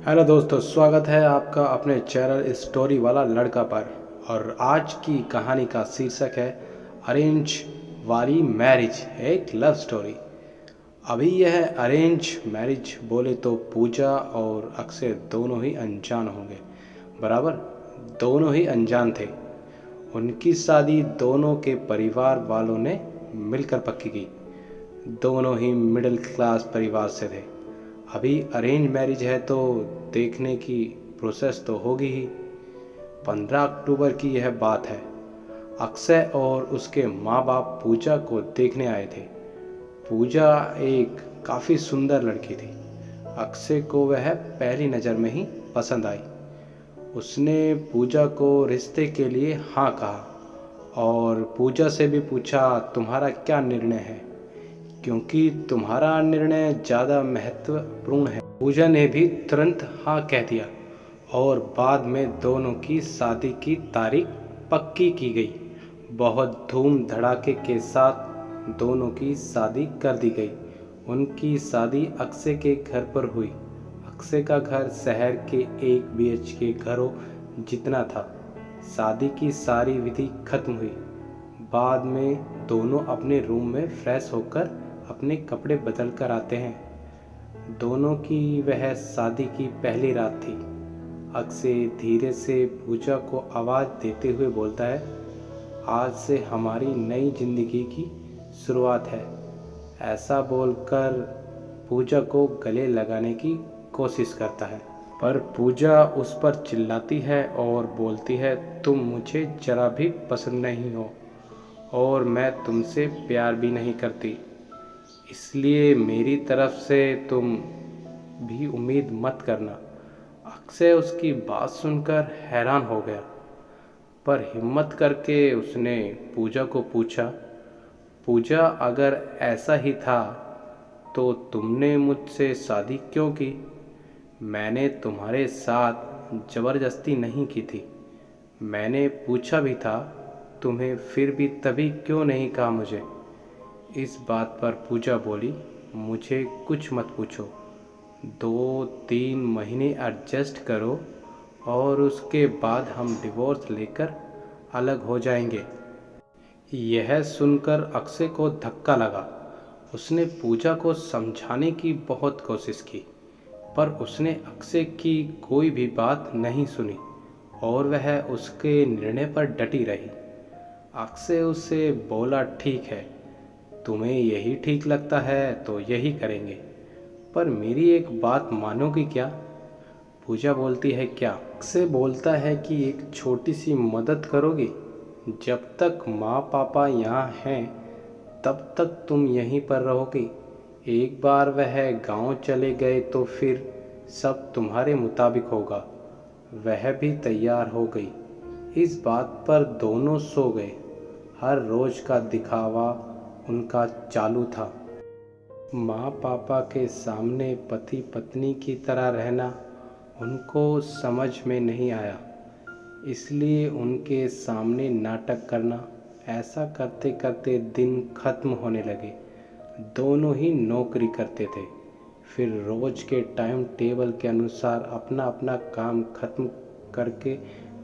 Hello दोस्तों, स्वागत है आपका अपने चैनल स्टोरी वाला लड़का पर। और आज की कहानी का शीर्षक है अरेंज वाली मैरिज, एक लव स्टोरी। अभी यह अरेंज मैरिज बोले तो पूजा और अक्षय दोनों ही अनजान होंगे। बराबर दोनों ही अनजान थे। उनकी शादी दोनों के परिवार वालों ने मिलकर पक्की की। दोनों ही मिडिल क्लास परिवार से थे। अभी अरेंज मैरिज है तो देखने की प्रोसेस तो होगी ही। 15 अक्टूबर की यह बात है। अक्षय और उसके माँ बाप पूजा को देखने आए थे। पूजा एक काफ़ी सुंदर लड़की थी। अक्षय को वह पहली नज़र में ही पसंद आई। उसने पूजा को रिश्ते के लिए हाँ कहा और पूजा से भी पूछा, तुम्हारा क्या निर्णय है, क्योंकि तुम्हारा निर्णय ज़्यादा महत्वपूर्ण है। पूजा ने भी तुरंत हाँ कह दिया और बाद में दोनों की शादी की तारीख पक्की की गई। बहुत धूम धड़ाके के साथ दोनों की शादी कर दी गई। उनकी शादी अक्षय के घर पर हुई। अक्षय का घर शहर के 1 BHK घरों जितना था। शादी की सारी विधि खत्म हुई। बाद में दोनों अपने रूम में फ्रेश होकर अपने कपड़े बदल कर आते हैं। दोनों की वह शादी की पहली रात थी। अक्षय धीरे से पूजा को आवाज़ देते हुए बोलता है, आज से हमारी नई जिंदगी की शुरुआत है। ऐसा बोलकर पूजा को गले लगाने की कोशिश करता है, पर पूजा उस पर चिल्लाती है और बोलती है, तुम मुझे जरा भी पसंद नहीं हो और मैं तुमसे प्यार भी नहीं करती, इसलिए मेरी तरफ से तुम भी उम्मीद मत करना। अक्षय उसकी बात सुनकर हैरान हो गया, पर हिम्मत करके उसने पूजा को पूछा, पूजा अगर ऐसा ही था तो तुमने मुझसे शादी क्यों की? मैंने तुम्हारे साथ ज़बरदस्ती नहीं की थी। मैंने पूछा भी था तुम्हें, फिर भी तभी क्यों नहीं कहा मुझे? इस बात पर पूजा बोली, मुझे कुछ मत पूछो, 2-3 महीने एडजस्ट करो और उसके बाद हम डिवोर्स लेकर अलग हो जाएंगे। यह सुनकर अक्षय को धक्का लगा। उसने पूजा को समझाने की बहुत कोशिश की, पर उसने अक्षय की कोई भी बात नहीं सुनी और वह उसके निर्णय पर डटी रही। अक्षय उससे बोला, ठीक है, तुम्हें यही ठीक लगता है तो यही करेंगे, पर मेरी एक बात मानोगी क्या? पूजा बोलती है, क्या? अक्षय बोलता है कि एक छोटी सी मदद करोगी? जब तक माँ पापा यहाँ हैं तब तक तुम यहीं पर रहोगी। एक बार वह गांव चले गए तो फिर सब तुम्हारे मुताबिक होगा। वह भी तैयार हो गई। इस बात पर दोनों सो गए। हर रोज़ का दिखावा उनका चालू था। माँ पापा के सामने पति पत्नी की तरह रहना उनको समझ में नहीं आया, इसलिए उनके सामने नाटक करना। ऐसा करते करते दिन खत्म होने लगे। दोनों ही नौकरी करते थे। फिर रोज़ के टाइम टेबल के अनुसार अपना अपना काम खत्म करके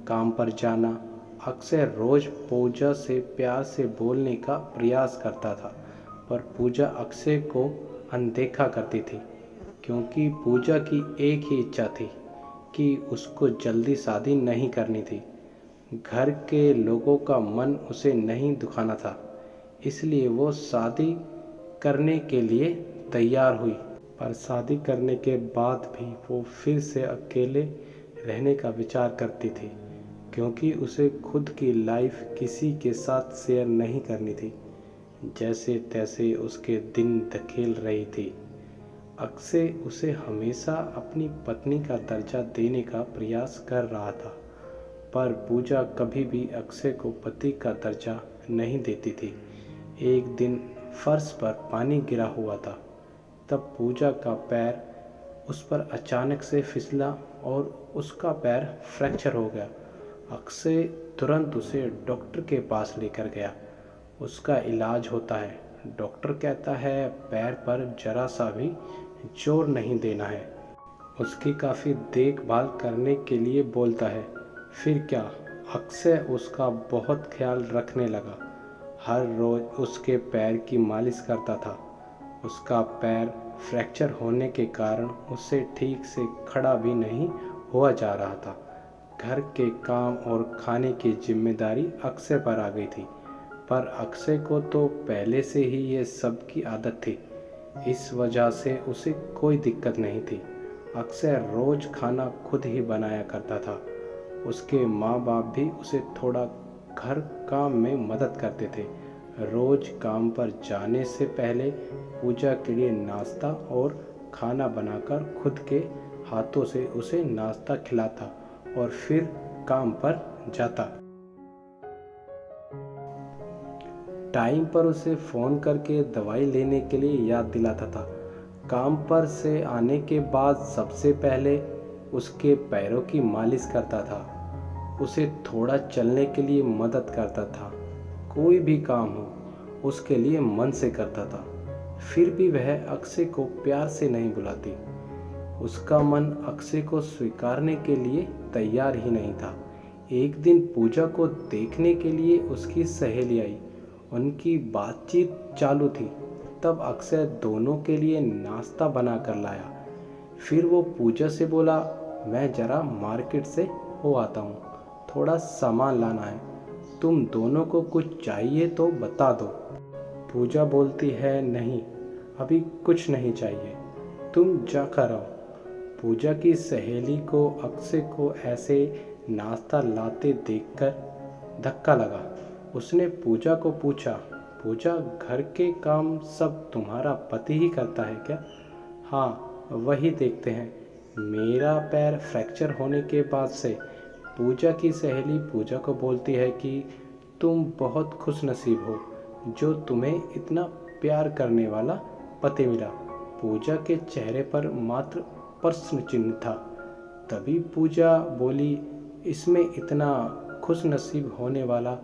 काम पर जाना। अक्सर रोज़ पूजा से प्यार से बोलने का प्रयास करता था, पर पूजा अक्षय को अनदेखा करती थी, क्योंकि पूजा की एक ही इच्छा थी कि उसको जल्दी शादी नहीं करनी थी। घर के लोगों का मन उसे नहीं दुखाना था, इसलिए वो शादी करने के लिए तैयार हुई। पर शादी करने के बाद भी वो फिर से अकेले रहने का विचार करती थी, क्योंकि उसे खुद की लाइफ किसी के साथ शेयर नहीं करनी थी। जैसे तैसे उसके दिन धकेल रही थी। अक्षय उसे हमेशा अपनी पत्नी का दर्जा देने का प्रयास कर रहा था, पर पूजा कभी भी अक्षय को पति का दर्जा नहीं देती थी। एक दिन फर्श पर पानी गिरा हुआ था, तब पूजा का पैर उस पर अचानक से फिसला और उसका पैर फ्रैक्चर हो गया। अक्षय तुरंत उसे डॉक्टर के पास लेकर गया। उसका इलाज होता है। डॉक्टर कहता है पैर पर जरा सा भी जोर नहीं देना है। उसकी काफ़ी देखभाल करने के लिए बोलता है। फिर क्या, अक्षय उसका बहुत ख्याल रखने लगा। हर रोज़ उसके पैर की मालिश करता था। उसका पैर फ्रैक्चर होने के कारण उसे ठीक से खड़ा भी नहीं हुआ जा रहा था। घर के काम और खाने की जिम्मेदारी अक्षय पर आ गई थी, पर अक्षय को तो पहले से ही ये सब की आदत थी। इस वजह से उसे कोई दिक्कत नहीं थी। अक्षय रोज खाना खुद ही बनाया करता था। उसके माँ बाप भी उसे थोड़ा घर काम में मदद करते थे। रोज काम पर जाने से पहले पूजा के लिए नाश्ता और खाना बनाकर खुद के हाथों से उसे नाश्ता खिलाता और फिर काम पर जाता। टाइम पर उसे फ़ोन करके दवाई लेने के लिए याद दिलाता था। काम पर से आने के बाद सबसे पहले उसके पैरों की मालिश करता था। उसे थोड़ा चलने के लिए मदद करता था। कोई भी काम हो उसके लिए मन से करता था। फिर भी वह अक्षय को प्यार से नहीं बुलाती। उसका मन अक्षय को स्वीकारने के लिए तैयार ही नहीं था। एक दिन पूजा को देखने के लिए उसकी सहेली आई। उनकी बातचीत चालू थी। तब अक्षय दोनों के लिए नाश्ता बना कर लाया। फिर वो पूजा से बोला, मैं ज़रा मार्केट से हो आता हूँ, थोड़ा सामान लाना है, तुम दोनों को कुछ चाहिए तो बता दो। पूजा बोलती है, नहीं अभी कुछ नहीं चाहिए, तुम जाकर आओ। पूजा की सहेली को अक्षय को ऐसे नाश्ता लाते देखकर धक्का लगा। उसने पूजा को पूछा, पूजा घर के काम सब तुम्हारा पति ही करता है क्या? हाँ वही देखते हैं। मेरा पैर फ्रैक्चर होने के बाद से पूजा की सहेली पूजा को बोलती है कि तुम बहुत खुशनसीब हो जो तुम्हें इतना प्यार करने वाला पति मिला। पूजा के चेहरे पर मात्र प्रश्न चिन्ह था। तभी पूजा बोली, इसमें इतना खुशनसीब होने वाला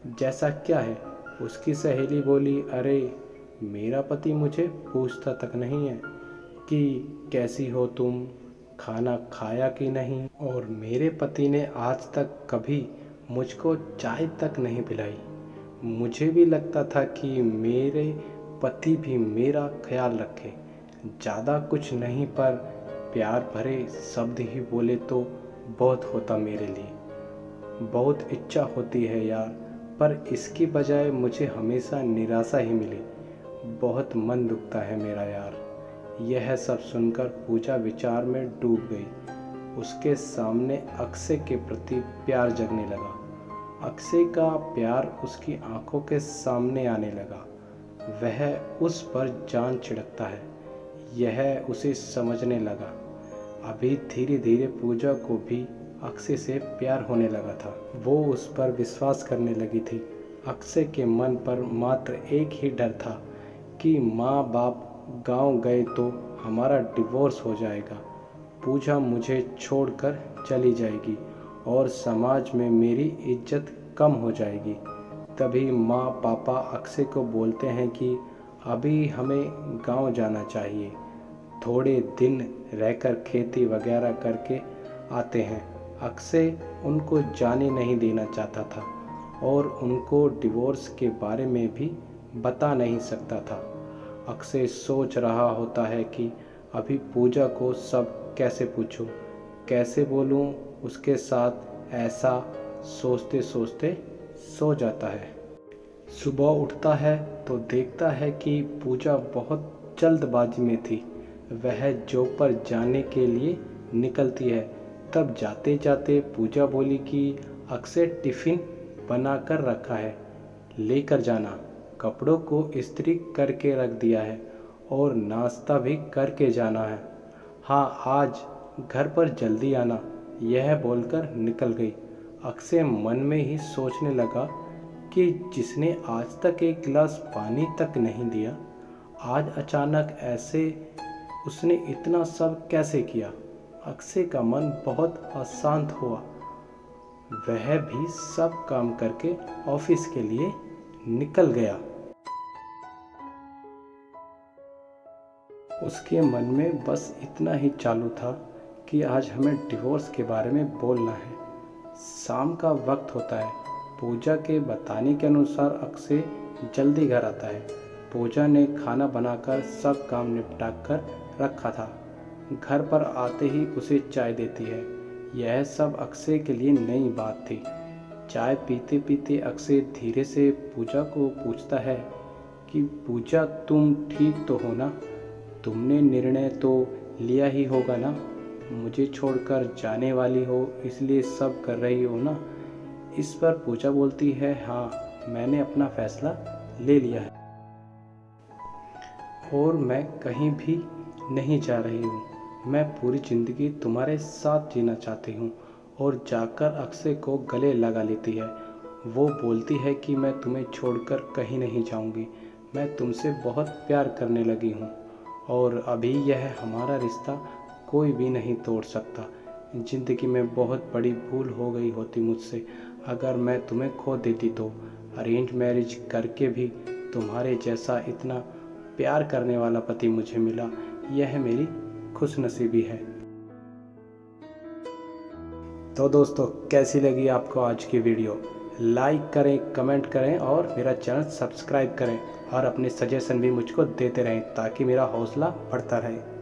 जैसा क्या है? उसकी सहेली बोली, अरे मेरा पति मुझे पूछता तक नहीं है कि कैसी हो तुम, खाना खाया कि नहीं, और मेरे पति ने आज तक कभी मुझको चाय तक नहीं पिलाई। मुझे भी लगता था कि मेरे पति भी मेरा ख्याल रखे। ज़्यादा कुछ नहीं, पर प्यार भरे शब्द ही बोले तो बहुत होता मेरे लिए। बहुत इच्छा होती है यार, पर इसकी बजाय मुझे हमेशा निराशा ही मिली। बहुत मन दुखता है मेरा यार। यह सब सुनकर पूजा विचार में डूब गई। उसके सामने अक्षय के प्रति प्यार जगने लगा। अक्षय का प्यार उसकी आंखों के सामने आने लगा। वह उस पर जान छिड़कता है, यह उसे समझने लगा। अभी धीरे धीरे पूजा को भी अक्षय से प्यार होने लगा था। वो उस पर विश्वास करने लगी थी। अक्षय के मन पर मात्र एक ही डर था कि माँ बाप गांव गए तो हमारा डिवोर्स हो जाएगा, पूजा मुझे छोड़कर चली जाएगी और समाज में मेरी इज्जत कम हो जाएगी। तभी माँ पापा अक्षय को बोलते हैं कि अभी हमें गांव जाना चाहिए, थोड़े दिन रहकर खेती वगैरह करके आते हैं। अक्षय उनको जाने नहीं देना चाहता था और उनको डिवोर्स के बारे में भी बता नहीं सकता था। अक्षय सोच रहा होता है कि अभी पूजा को सब कैसे पूछूं, कैसे बोलूं उसके साथ। ऐसा सोचते सोचते सो जाता है। सुबह उठता है तो देखता है कि पूजा बहुत जल्दबाजी में थी। वह जॉब पर जाने के लिए निकलती है। तब जाते जाते पूजा बोली कि अक्षय टिफ़िन बना कर रखा है, लेकर जाना। कपड़ों को इस्त्री करके रख दिया है और नाश्ता भी करके जाना है। हाँ आज घर पर जल्दी आना, यह बोलकर निकल गई। अक्षय मन में ही सोचने लगा कि जिसने आज तक एक गिलास पानी तक नहीं दिया, आज अचानक ऐसे उसने इतना सब कैसे किया। अक्षय का मन बहुत अशांत हुआ। वह भी सब काम करके ऑफिस के लिए निकल गया। उसके मन में बस इतना ही चालू था कि आज हमें डिवोर्स के बारे में बोलना है। शाम का वक्त होता है। पूजा के बताने के अनुसार अक्षय जल्दी घर आता है। पूजा ने खाना बनाकर सब काम निपटा कर रखा था। घर पर आते ही उसे चाय देती है। यह सब अक्षय के लिए नई बात थी। चाय पीते पीते अक्षय धीरे से पूजा को पूछता है कि पूजा, तुम ठीक तो हो ना? तुमने निर्णय तो लिया ही होगा ना? मुझे छोड़कर जाने वाली हो, इसलिए सब कर रही हो ना? इस पर पूजा बोलती है, हाँ, मैंने अपना फैसला ले लिया है और मैं कहीं भी नहीं जा रही हूँ। मैं पूरी ज़िंदगी तुम्हारे साथ जीना चाहती हूँ। और जाकर अक्षय को गले लगा लेती है। वो बोलती है कि मैं तुम्हें छोड़कर कहीं नहीं जाऊँगी। मैं तुमसे बहुत प्यार करने लगी हूँ और अभी यह हमारा रिश्ता कोई भी नहीं तोड़ सकता। ज़िंदगी में बहुत बड़ी भूल हो गई होती मुझसे अगर मैं तुम्हें खो देती तो। अरेंज मैरिज करके भी तुम्हारे जैसा इतना प्यार करने वाला पति मुझे मिला, यह मेरी खुशनसीबी है। तो दोस्तों, कैसी लगी आपको आज की वीडियो? लाइक करें, कमेंट करें और मेरा चैनल सब्सक्राइब करें और अपने सजेशन भी मुझको देते रहें ताकि मेरा हौसला बढ़ता रहे।